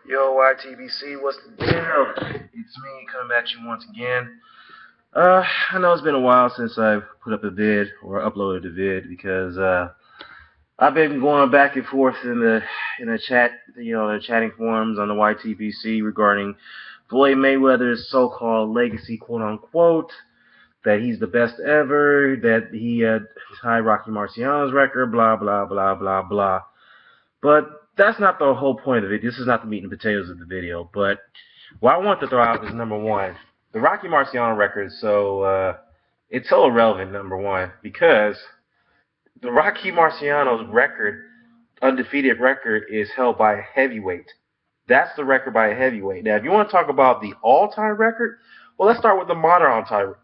Yo, YTBC, what's the deal? It's me coming back to you once again. I know it's been a while since I've put up a vid or uploaded a vid because I've been going back and forth in the chat, the chatting forums on the YTBC regarding Floyd Mayweather's so-called legacy, quote unquote, that he's the best ever, that he tied Rocky Marciano's record, blah blah blah blah blah. But that's not the whole point of it. This is not the meat and potatoes of the video. But what I want to throw out is number one, the Rocky Marciano record. It's so irrelevant, number one, because the Rocky Marciano's record, undefeated record, is held by a heavyweight. That's the record by a heavyweight. Now, if you want to talk about the all-time record, well, let's start with the modern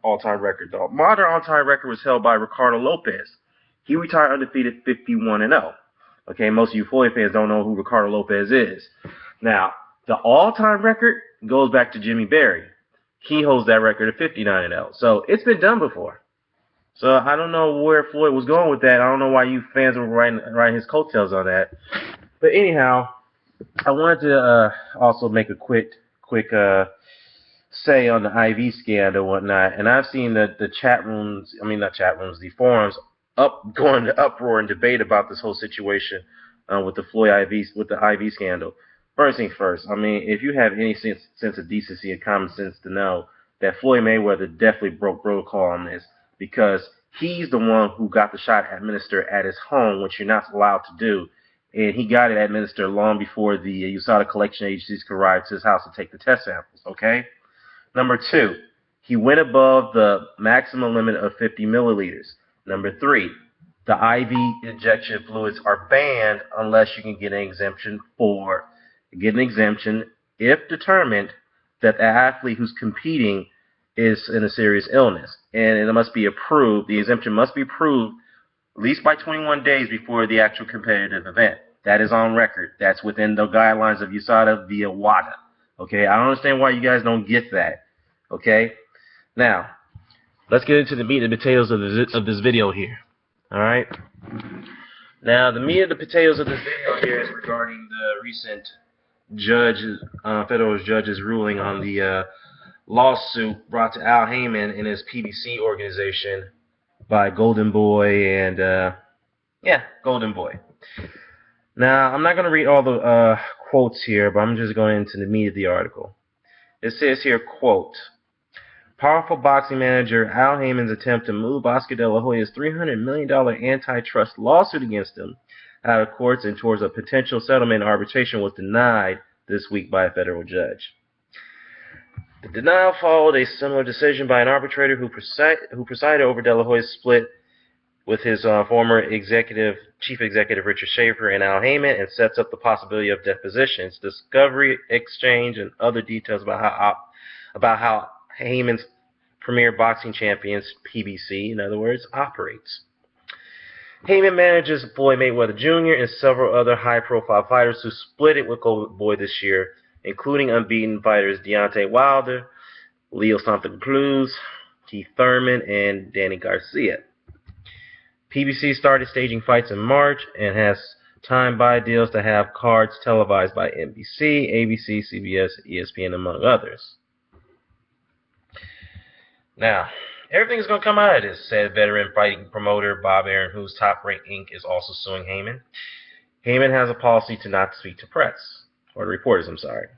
all-time record, though. Modern all-time record was held by Ricardo Lopez. He retired undefeated 51-0. Okay, most of you Floyd fans don't know who Ricardo Lopez is. Now, the all-time record goes back to Jimmy Berry. He holds that record at 59-0. So it's been done before. So I don't know where Floyd was going with that. I don't know why you fans were riding his coattails on that. But anyhow, I wanted to also make a quick say on the IV scandal and whatnot. And I've seen the chat rooms, not chat rooms, the forums going to uproar and debate about this whole situation with the IV scandal. First thing first, if you have any sense of decency and common sense to know that Floyd Mayweather definitely broke protocol on this, because he's the one who got the shot administered at his home, which you're not allowed to do, and he got it administered long before the USADA collection agencies could arrive to his house to take the test samples. Okay. Number two, he went above the maximum limit of 50 milliliters. Number three, the IV injection fluids are banned unless you can get an exemption if determined that the athlete who's competing is in a serious illness. And it must be approved. The exemption must be approved at least by 21 days before the actual competitive event. That is on record. That's within the guidelines of USADA via WADA. Okay, I don't understand why you guys don't get that. Okay, now let's get into the meat and potatoes of this video here. All right. Now, the meat and the potatoes of this video here is regarding the recent federal judge's ruling on the lawsuit brought to Al Haymon and his PBC organization by Golden Boy and Golden Boy. Now, I'm not going to read all the quotes here, but I'm just going into the meat of the article. It says here, quote, powerful boxing manager Al Haymon's attempt to move Oscar De La Hoya's $300 million antitrust lawsuit against him out of courts and towards a potential settlement arbitration was denied this week by a federal judge. The denial followed a similar decision by an arbitrator who presided over De La Hoya's split with his former chief executive Richard Schaefer and Al Haymon, and sets up the possibility of depositions, discovery, exchange, and other details about how Haymon's premier boxing champions, PBC, in other words, operates. Haymon manages Floyd Mayweather Jr. and several other high-profile fighters who split it with Golden Boy this year, including unbeaten fighters Deontay Wilder, Leo Santa Cruz, Keith Thurman, and Danny Garcia. PBC started staging fights in March and has time-buy deals to have cards televised by NBC, ABC, CBS, ESPN, among others. Now, everything's going to come out of this, said veteran fighting promoter Bob Arum, whose Top Rank Inc. is also suing Haymon. Haymon has a policy to not speak to press, or to reporters, I'm sorry.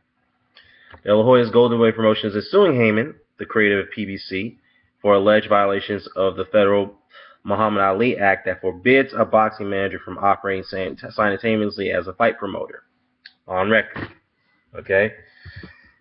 De La Hoya's Golden Boy Promotions is suing Haymon, the creator of PBC, for alleged violations of the federal Muhammad Ali Act that forbids a boxing manager from operating simultaneously as a fight promoter. On record. Okay?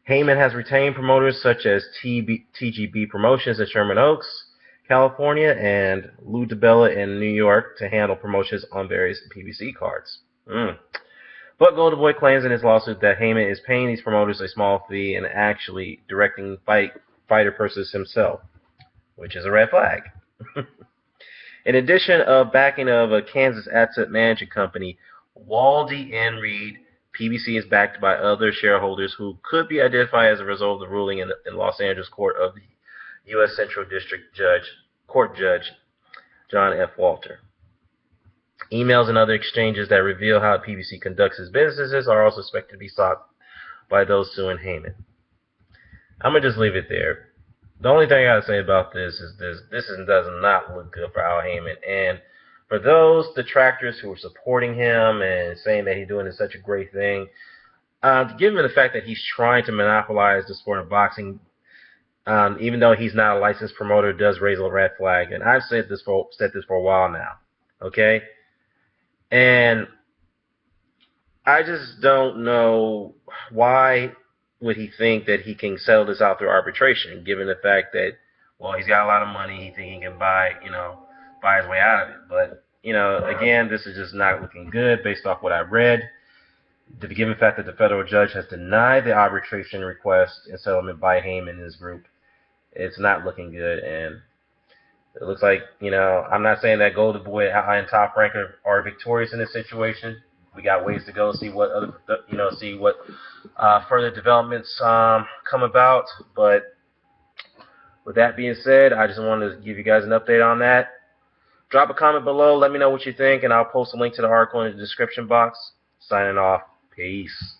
Haymon has retained promoters such as TGB Promotions in Sherman Oaks, California, and Lou DiBella in New York to handle promotions on various PBC cards. But Golden Boy claims in his lawsuit that Haymon is paying these promoters a small fee and actually directing fighter purses himself, which is a red flag. In addition of backing of a Kansas asset management company, Waldy and Reed, PBC is backed by other shareholders who could be identified as a result of the ruling in Los Angeles court of the U.S. Central District Court Judge John F. Walter. Emails and other exchanges that reveal how PBC conducts its businesses are also expected to be sought by those suing Haymon. I'm going to just leave it there. The only thing I got to say about this is this does not look good for Al Haymon. And for those detractors who are supporting him and saying that he's doing such a great thing, given the fact that he's trying to monopolize the sport of boxing, even though he's not a licensed promoter, does raise a red flag. And I've said this for a while now. Okay? And I just don't know why would he think that he can settle this out through arbitration, given the fact that, well, he's got a lot of money, he thinks he can buy his way out of it. But, again, this is just not looking good based off what I read. Given the fact that the federal judge has denied the arbitration request and settlement by Haymon and his group, it's not looking good. And it looks like, I'm not saying that Golden Boy and Top Rank are victorious in this situation. We got ways to go, see what further developments come about. But with that being said, I just wanted to give you guys an update on that. Drop a comment below. Let me know what you think, and I'll post a link to the article in the description box. Signing off. Peace.